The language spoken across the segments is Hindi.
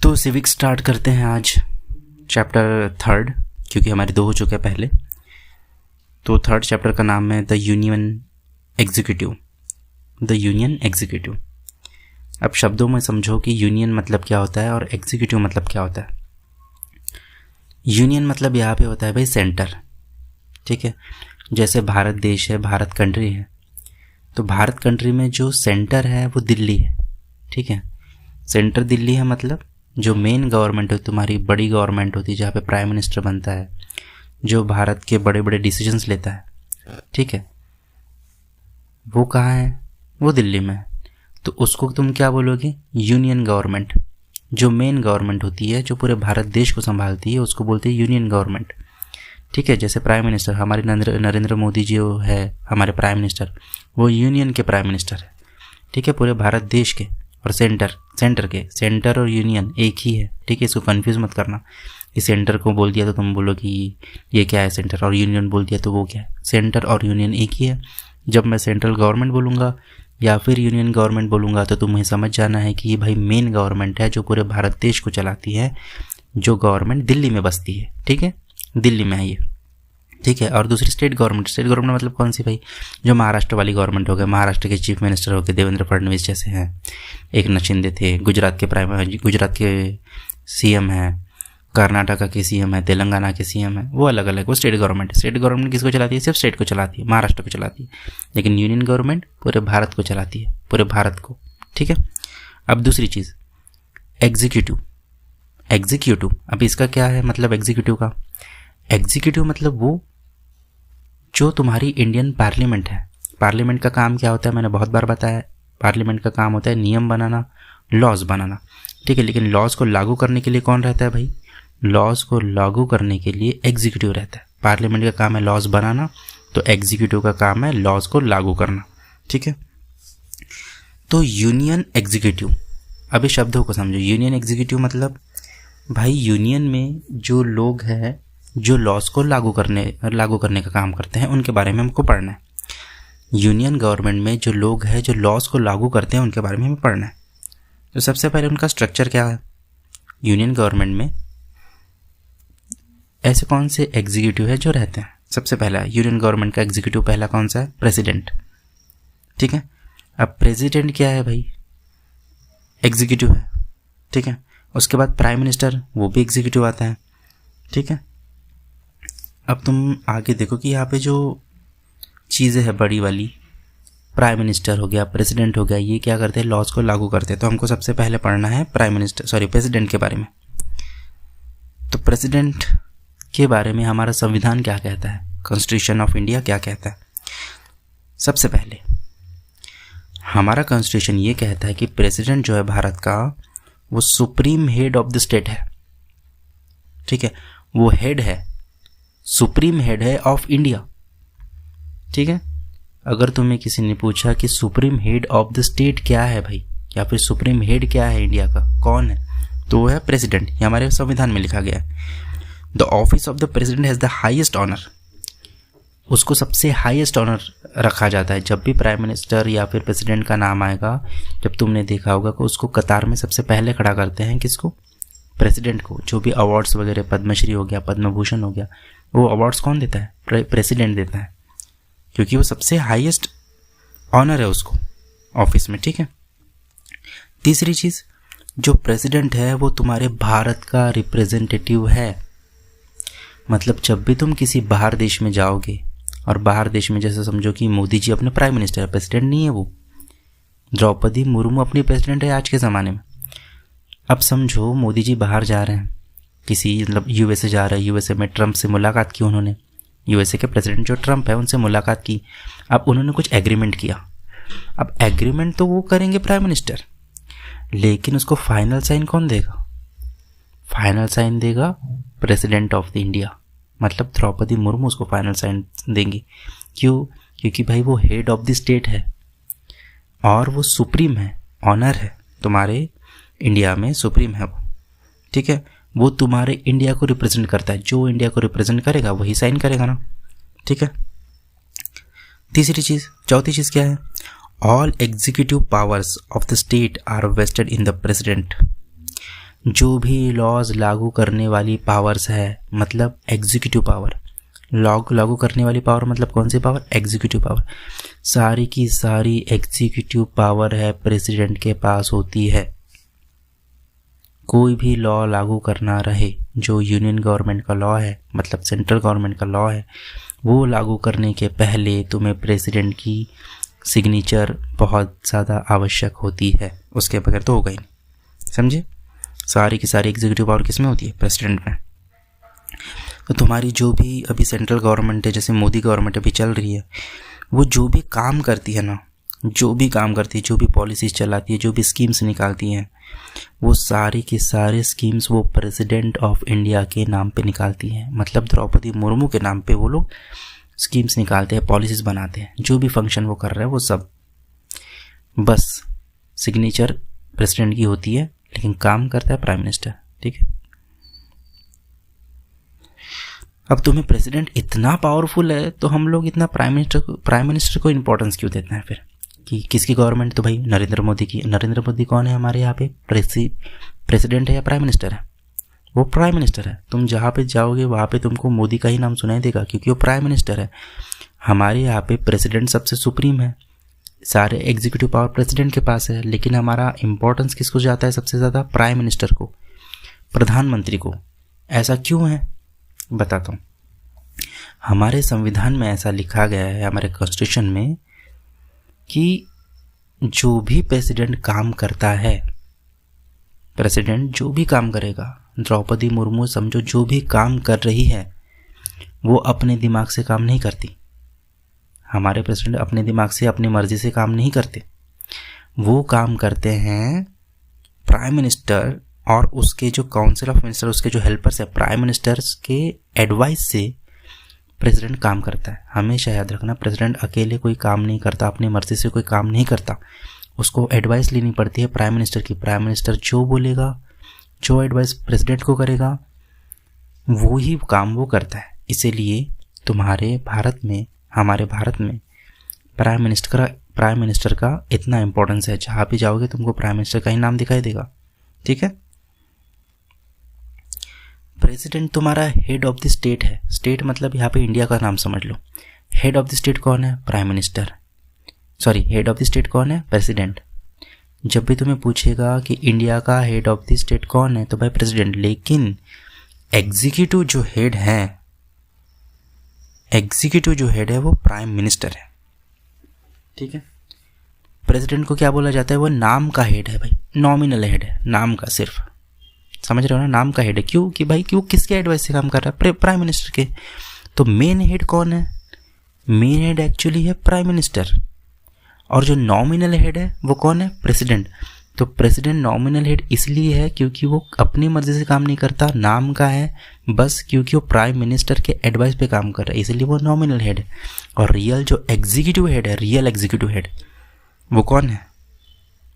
तो सिविक्स स्टार्ट करते हैं आज चैप्टर थर्ड, क्योंकि हमारे दो हो चुके हैं पहले। तो थर्ड चैप्टर का नाम है the union executive. The union executive. अब शब्दों में समझो कि यूनियन मतलब क्या होता है और एग्जीक्यूटिव मतलब क्या होता है। यूनियन मतलब यहाँ पे होता है भाई सेंटर, ठीक है। जैसे भारत देश है, भारत कंट्री है, तो भारत कंट्री में जो सेंटर है वो दिल्ली है, ठीक है। सेंटर दिल्ली है, मतलब जो मेन गवर्नमेंट है, तुम्हारी बड़ी गवर्नमेंट होती है जहाँ पे प्राइम मिनिस्टर बनता है, जो भारत के बड़े बड़े डिसीजंस लेता है, ठीक है, वो कहाँ है? वो दिल्ली में है। तो उसको तुम क्या बोलोगे? Union government. जो मेन गवर्नमेंट होती है, जो पूरे भारत देश को संभालती है, उसको बोलते हैं यूनियन गवर्नमेंट, ठीक है। जैसे प्राइम मिनिस्टर, हमारे नरेंद्र मोदी जी है हमारे प्राइम मिनिस्टर, वो यूनियन के प्राइम मिनिस्टर है, ठीक है, पूरे भारत देश के। और सेंटर और यूनियन एक ही है, ठीक है, इसको कंफ्यूज मत करना। इस सेंटर को बोल दिया तो तुम बोलो कि ये क्या है सेंटर, और यूनियन बोल दिया तो वो क्या है। सेंटर और यूनियन एक ही है। जब मैं सेंट्रल गवर्नमेंट बोलूँगा या फिर यूनियन गवर्नमेंट बोलूँगा तो तुम्हें समझ जाना है कि ये भाई मेन गवर्नमेंट है जो पूरे भारत देश को चलाती है, जो गवर्नमेंट दिल्ली में बसती है, ठीक है, दिल्ली में है ये, ठीक है। और दूसरी स्टेट गवर्नमेंट मतलब कौन सी भाई? जो महाराष्ट्र वाली गवर्नमेंट हो गए, महाराष्ट्र के चीफ मिनिस्टर हो गए देवेंद्र फडणवीस जैसे हैं, एक नाथ शिंदे थे, गुजरात के सीएम हैं, कर्नाटका के सीएम है, तेलंगाना के सीएम है, वो अलग अलग, वो स्टेट गवर्नमेंट है। स्टेट गवर्नमेंट किसको चलाती है? सिर्फ स्टेट को चलाती है, महाराष्ट्र को चलाती है। लेकिन यूनियन गवर्नमेंट पूरे भारत को चलाती है, पूरे भारत को, ठीक है। अब दूसरी चीज़ एग्जीक्यूटिव। अब इसका क्या है मतलब एग्जीक्यूटिव का? एग्जीक्यूटिव मतलब वो जो तुम्हारी इंडियन पार्लियामेंट है। पार्लियामेंट का काम क्या होता है? मैंने बहुत बार बताया, पार्लियामेंट का काम होता है नियम बनाना, लॉज बनाना, ठीक है। लेकिन लॉज को लागू करने के लिए कौन रहता है भाई? लॉज को लागू करने के लिए एग्जीक्यूटिव रहता है। पार्लियामेंट का काम है लॉज बनाना, तो एग्जीक्यूटिव का काम है लॉज को लागू करना, ठीक है। तो यूनियन एग्जीक्यूटिव, अभी शब्दों को समझो। यूनियन एग्जीक्यूटिव मतलब भाई यूनियन में जो लोग हैं जो लॉज को लागू करने का काम करते हैं, उनके बारे में हमको पढ़ना है। यूनियन गवर्नमेंट में जो लोग हैं जो लॉज को लागू करते हैं, उनके बारे में हमें पढ़ना है। तो सबसे पहले उनका स्ट्रक्चर क्या है? यूनियन गवर्नमेंट में ऐसे कौन से एग्जीक्यूटिव है जो रहते हैं? सबसे पहला यूनियन गवर्नमेंट का एग्जीक्यूटिव पहला कौन सा है? प्रेसिडेंट, ठीक है। अब प्रेसिडेंट क्या है भाई? एग्जीक्यूटिव है, ठीक है। उसके बाद प्राइम मिनिस्टर, वो भी एग्जीक्यूटिव आता है, ठीक है। अब तुम आगे देखो कि यहाँ पे जो चीज़ें हैं बड़ी वाली, प्राइम मिनिस्टर हो गया, प्रेसिडेंट हो गया, ये क्या करते हैं? लॉज को लागू करते हैं। तो हमको सबसे पहले पढ़ना है प्रेसिडेंट के बारे में। तो प्रेसिडेंट के बारे में हमारा संविधान क्या कहता है, कॉन्स्टिट्यूशन ऑफ इंडिया क्या कहता है? सबसे पहले हमारा कॉन्स्टिट्यूशन ये कहता है कि प्रेसिडेंट जो है भारत का, वो supreme head of the state है, ठीक है। वो हेड है, सुप्रीम हेड है ऑफ इंडिया, ठीक है। अगर तुम्हें किसी ने पूछा कि supreme head of the state क्या है भाई, या फिर सुप्रीम हेड क्या है इंडिया का, कौन है, तो वो है प्रेसिडेंट। ये हमारे संविधान में लिखा गया है। The office of the president has the highest honour. उसको सबसे हाईएस्ट ऑनर रखा जाता है। जब भी प्राइम मिनिस्टर या फिर प्रेसिडेंट का नाम आएगा, जब तुमने देखा होगा कि उसको कतार में सबसे पहले खड़ा करते हैं किसको? प्रेसिडेंट को। जो भी अवार्ड्स वगैरह, पद्मश्री हो गया, पद्म भूषण हो गया, वो अवार्ड्स कौन देता है? प्रेसिडेंट देता है, क्योंकि वो सबसे हाईएस्ट ऑनर है उसको ऑफिस में, ठीक है। तीसरी चीज़, जो प्रेसिडेंट है वो तुम्हारे भारत का रिप्रेजेंटेटिव है। मतलब जब भी तुम किसी बाहर देश में जाओगे, और बाहर देश में जैसे समझो कि मोदी जी अपने प्राइम मिनिस्टर है, प्रेसिडेंट नहीं है वो। द्रौपदी मुर्मू अपनी प्रेसिडेंट है आज के ज़माने में। अब समझो मोदी जी बाहर जा रहे हैं, किसी मतलब यूएसए जा रहे हैं, यूएसए में ट्रंप से मुलाकात की उन्होंने, यूएसए के प्रेसिडेंट जो ट्रंप है उनसे मुलाकात की। अब उन्होंने कुछ एग्रीमेंट किया। अब एग्रीमेंट तो वो करेंगे प्राइम मिनिस्टर, लेकिन उसको फाइनल साइन कौन देगा? फाइनल साइन देगा प्रेसिडेंट ऑफ द इंडिया, मतलब द्रौपदी मुर्मू उसको फाइनल साइन देंगी। क्यों? क्योंकि भाई वो हेड ऑफ द स्टेट है और वो सुप्रीम है, ऑनर है तुम्हारे इंडिया में, सुप्रीम है वो, ठीक है। वो तुम्हारे इंडिया को रिप्रेजेंट करता है। जो इंडिया को रिप्रेजेंट करेगा वही साइन करेगा ना, ठीक है। चौथी चीज़ क्या है? All executive powers of the state are vested in the president. जो भी लॉज लागू करने वाली पावर्स है, मतलब एग्जीक्यूटिव पावर, लागू करने वाली पावर मतलब कौन सी पावर? Executive power. सारी की सारी एग्जीक्यूटिव पावर है प्रेसिडेंट के पास होती है। कोई भी लॉ लागू करना रहे जो यूनियन गवर्नमेंट का लॉ है, मतलब सेंट्रल गवर्नमेंट का लॉ है, वो लागू करने के पहले तुम्हें प्रेसिडेंट की सिग्नेचर बहुत ज़्यादा आवश्यक होती है, उसके बगैर तो होगा ही नहीं। समझे? सारी की सारी एग्जीक्यूटिव पावर किस में होती है? प्रेसिडेंट में। तो तुम्हारी जो भी अभी सेंट्रल गवर्नमेंट है, जैसे मोदी गवर्नमेंट अभी चल रही है, वो जो भी काम करती है ना, जो भी काम करती है, जो भी पॉलिसीज चलाती है, जो भी स्कीम्स निकालती हैं, वो सारी की सारी स्कीम्स वो प्रेसिडेंट ऑफ इंडिया के नाम पे निकालती हैं। मतलब द्रौपदी मुर्मू के नाम पे वो लोग स्कीम्स निकालते हैं, पॉलिसीज बनाते हैं, जो भी फंक्शन वो कर रहे हैं वो सब बस सिग्नेचर प्रेसिडेंट की होती है, लेकिन काम करता है प्राइम मिनिस्टर। ठीक है। अब तुम्हें प्रेसिडेंट इतना पावरफुल है तो हम लोग इतना प्राइम मिनिस्टर को इम्पोर्टेंस क्यों देते हैं फिर? कि किसकी गवर्नमेंट? तो भाई नरेंद्र मोदी की। नरेंद्र मोदी कौन है हमारे यहाँ पे? प्रेसिडेंट है या प्राइम मिनिस्टर है? वो प्राइम मिनिस्टर है। तुम जहाँ पे जाओगे वहाँ पे तुमको मोदी का ही नाम सुनाई देगा, क्योंकि वो प्राइम मिनिस्टर है। हमारे यहाँ पे प्रेसिडेंट सबसे सुप्रीम है, सारे एग्जीक्यूटिव पावर प्रेसिडेंट के पास है, लेकिन हमारा इंपॉर्टेंस किसको जाता है सबसे ज़्यादा? प्राइम मिनिस्टर को, प्रधानमंत्री को। ऐसा क्यों है बताता हूँ। हमारे संविधान में ऐसा लिखा गया है, हमारे कॉन्स्टिट्यूशन में, कि जो भी प्रेसिडेंट काम करता है, प्रेसिडेंट जो भी काम करेगा, द्रौपदी मुर्मू समझो जो भी काम कर रही है, वो अपने दिमाग से काम नहीं करती। हमारे प्रेसिडेंट अपने दिमाग से, अपनी मर्जी से काम नहीं करते। वो काम करते हैं प्राइम मिनिस्टर और उसके जो काउंसिल ऑफ मिनिस्टर, उसके जो हेल्पर्स है, प्राइम मिनिस्टर्स के एडवाइस से प्रेसिडेंट काम करता है। हमेशा याद रखना, प्रेसिडेंट अकेले कोई काम नहीं करता, अपनी मर्जी से कोई काम नहीं करता, उसको एडवाइस लेनी पड़ती है प्राइम मिनिस्टर की। प्राइम मिनिस्टर जो बोलेगा, जो एडवाइस प्रेसिडेंट को करेगा, वो ही काम वो करता है। इसीलिए तुम्हारे भारत में, हमारे भारत में प्राइम मिनिस्टर का इतना इंपॉर्टेंस है। जहाँ भी जाओगे तुमको प्राइम मिनिस्टर का ही नाम दिखाई देगा। ठीक है। प्रेसिडेंट तुम्हारा हेड ऑफ द स्टेट है। स्टेट मतलब यहाँ पे इंडिया का नाम समझ लो। हेड ऑफ द स्टेट कौन है? Prime minister. Sorry, head of the state कौन है? प्रेसिडेंट। जब भी तुम्हें पूछेगा कि इंडिया का हेड ऑफ द स्टेट कौन है, तो भाई प्रेसिडेंट। लेकिन एग्जीक्यूटिव जो हेड है, वो प्राइम मिनिस्टर है। ठीक है। प्रेसिडेंट को क्या बोला जाता है? वो नाम का हेड है भाई, नॉमिनल हेड है, नाम का सिर्फ। समझ रहे हो ना? नाम का हेड है। क्यों? कि भाई क्यों, किसके एडवाइस से काम कर रहा है? प्राइम मिनिस्टर के। तो मेन हेड कौन है? मेन हेड एक्चुअली है प्राइम मिनिस्टर, और जो नॉमिनल हेड है वो कौन है? प्रेसिडेंट। तो प्रेसिडेंट नॉमिनल हेड इसलिए है क्योंकि वो अपनी मर्जी से काम नहीं करता, नाम का है बस, क्योंकि वो प्राइम मिनिस्टर के एडवाइस पे काम कर रहा है, इसलिए वो नॉमिनल हेड है। और रियल जो एग्जीक्यूटिव हेड है, रियल एग्जीक्यूटिव हेड, वो कौन है?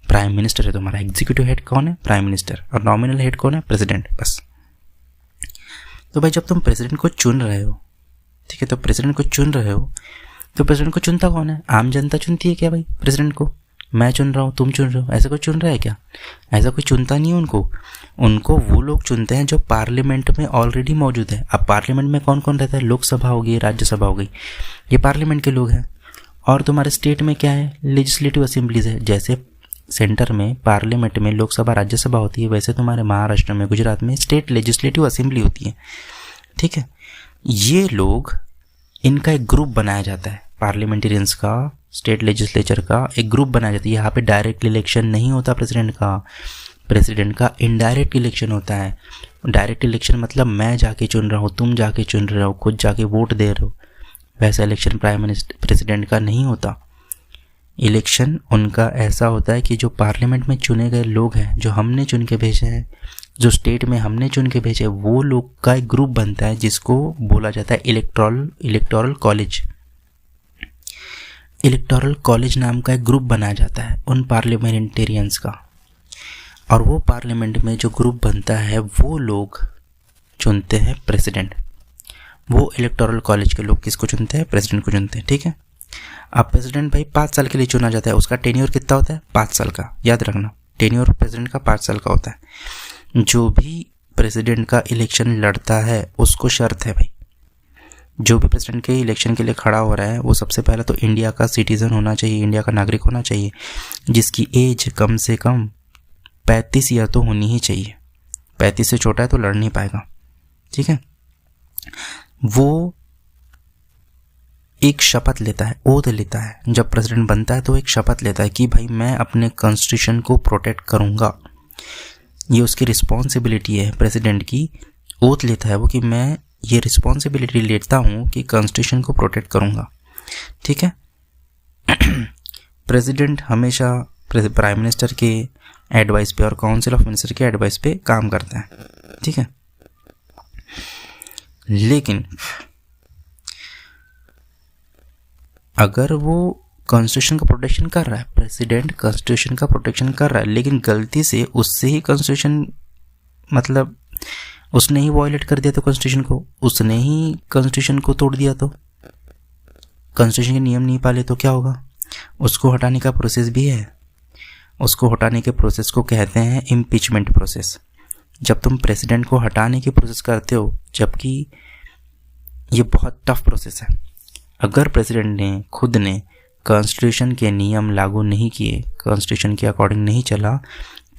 प्राइम मिनिस्टर है। तुम्हारा एग्जीक्यूटिव हेड कौन है? Prime minister. और नॉमिनल हेड कौन है? प्रेसिडेंट। बस। तो भाई जब तुम प्रेसिडेंट को चुन रहे हो, ठीक है, तो प्रेसिडेंट को चुन रहे हो, तो प्रेसिडेंट को चुनता कौन है? आम जनता चुनती है क्या भाई प्रेसिडेंट को? मैं चुन रहा हूँ, तुम चुन रहे हो, ऐसा कोई चुन रहा है क्या? ऐसा कोई चुनता नहीं है उनको वो लोग चुनते हैं जो पार्लियामेंट में ऑलरेडी मौजूद है। अब पार्लियामेंट में कौन कौन रहता है? लोकसभा हो गई, राज्यसभा हो गई, ये पार्लियामेंट के लोग हैं। और तुम्हारे स्टेट में क्या है? लेजिस्लेटिव असेंबलीज है। जैसे सेंटर में पार्लियामेंट में लोकसभा राज्यसभा होती है, वैसे तुम्हारे महाराष्ट्र में, गुजरात में स्टेट लेजिस्लेटिव असेंबली होती है। ठीक है। ये लोग, इनका एक ग्रुप बनाया जाता है, पार्लियामेंटेरियंस का, स्टेट लेजिस्लेचर का एक ग्रुप बनाया जाता है। यहाँ पे डायरेक्ट इलेक्शन नहीं होता प्रेसिडेंट का इनडायरेक्ट इलेक्शन होता है। डायरेक्ट इलेक्शन मतलब मैं जाके चुन रहा हूँ, तुम जाके चुन रहे हो, खुद जाके वोट दे रहे हो, वैसा इलेक्शन प्रेसिडेंट का नहीं होता। इलेक्शन उनका ऐसा होता है कि जो पार्लियामेंट में चुने गए लोग हैं, जो हमने चुन के भेजे हैं, जो स्टेट में हमने चुन के भेजे, वो लोग का एक ग्रुप बनता है जिसको बोला जाता है इलेक्टोरल कॉलेज। इलेक्टोरल कॉलेज नाम का एक ग्रुप बनाया जाता है उन पार्लियामेंटेरियंस का, और वो पार्लियामेंट में जो ग्रुप बनता है वो लोग चुनते हैं प्रेसिडेंट। वो इलेक्टोरल कॉलेज के लोग किसको चुनते हैं? प्रेसिडेंट को चुनते हैं। ठीक है। अब प्रेसिडेंट भाई 5 साल के लिए चुना जाता है। उसका टेन्योर कितना होता है? 5 साल का। याद रखना, टेन्योर प्रेसिडेंट का 5 साल का होता है। जो भी प्रेसिडेंट का इलेक्शन लड़ता है उसको शर्त है भाई, जो भी प्रेसिडेंट के इलेक्शन के लिए खड़ा हो रहा है वो सबसे पहले तो इंडिया का सिटीज़न होना चाहिए, इंडिया का नागरिक होना चाहिए, जिसकी एज कम से कम 35 ईयर तो होनी ही चाहिए। 35 से छोटा है तो लड़ नहीं पाएगा, ठीक है। वो एक शपथ लेता है, ओथ लेता है। जब प्रेसिडेंट बनता है तो एक शपथ लेता है कि भाई मैं अपने कॉन्स्टिट्यूशन को प्रोटेक्ट करूँगा। ये उसकी रिस्पॉन्सिबिलिटी है प्रेसिडेंट की। ओथ लेता है वो कि मैं ये रिस्पॉन्सिबिलिटी लेता हूँ कि कॉन्स्टिट्यूशन को प्रोटेक्ट करूँगा, ठीक है। प्रेसिडेंट हमेशा प्राइम मिनिस्टर के एडवाइस पे और काउंसिल ऑफ मिनिस्टर के एडवाइस पे काम करता है, ठीक है। लेकिन अगर वो कॉन्स्टिट्यूशन का प्रोटेक्शन कर रहा है, प्रेसिडेंट कॉन्स्टिट्यूशन का प्रोटेक्शन कर रहा है, लेकिन गलती से उससे ही कॉन्स्टिट्यूशन, मतलब उसने ही वॉयलेट कर दिया तो कॉन्स्टिट्यूशन को, उसने ही कॉन्स्टिट्यूशन को तोड़ दिया, तो कॉन्स्टिट्यूशन के नियम नहीं पाले तो क्या होगा? उसको हटाने का प्रोसेस भी है। उसको हटाने के प्रोसेस को कहते हैं इम्पीचमेंट प्रोसेस। जब तुम प्रेसिडेंट को हटाने की प्रोसेस करते हो, जबकि ये बहुत टफ प्रोसेस है। अगर प्रेसिडेंट ने खुद ने कॉन्स्टिट्यूशन के नियम लागू नहीं किए, कॉन्स्टिट्यूशन के अकॉर्डिंग नहीं चला,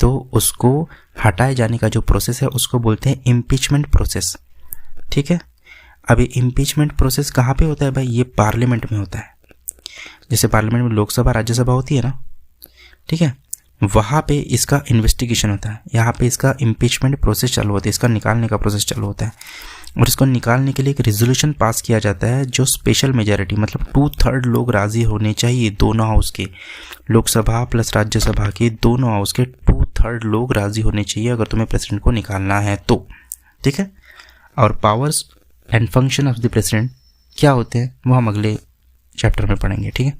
तो उसको हटाए जाने का जो प्रोसेस है उसको बोलते हैं इम्पीचमेंट प्रोसेस, ठीक है। अब ये इम्पीचमेंट प्रोसेस कहाँ पे होता है भाई? ये पार्लियामेंट में होता है। जैसे पार्लियामेंट में लोकसभा राज्यसभा होती है ना, ठीक है, वहाँ पे इसका इन्वेस्टिगेशन होता है, यहाँ पे इसका इम्पीचमेंट प्रोसेस चालू होता है, इसका निकालने का प्रोसेस चालू होता है। और इसको निकालने के लिए एक रेजोल्यूशन पास किया जाता है जो स्पेशल मेजॉरिटी, मतलब 2/3 लोग राजी होने चाहिए, दोनों हाउस के, लोकसभा प्लस राज्यसभा के दोनों हाउस के 2/3 लोग राजी होने चाहिए अगर तुम्हें प्रेसिडेंट को निकालना है तो, ठीक है। और powers and function of the president क्या होते हैं वो हम अगले चैप्टर में पढ़ेंगे, ठीक है।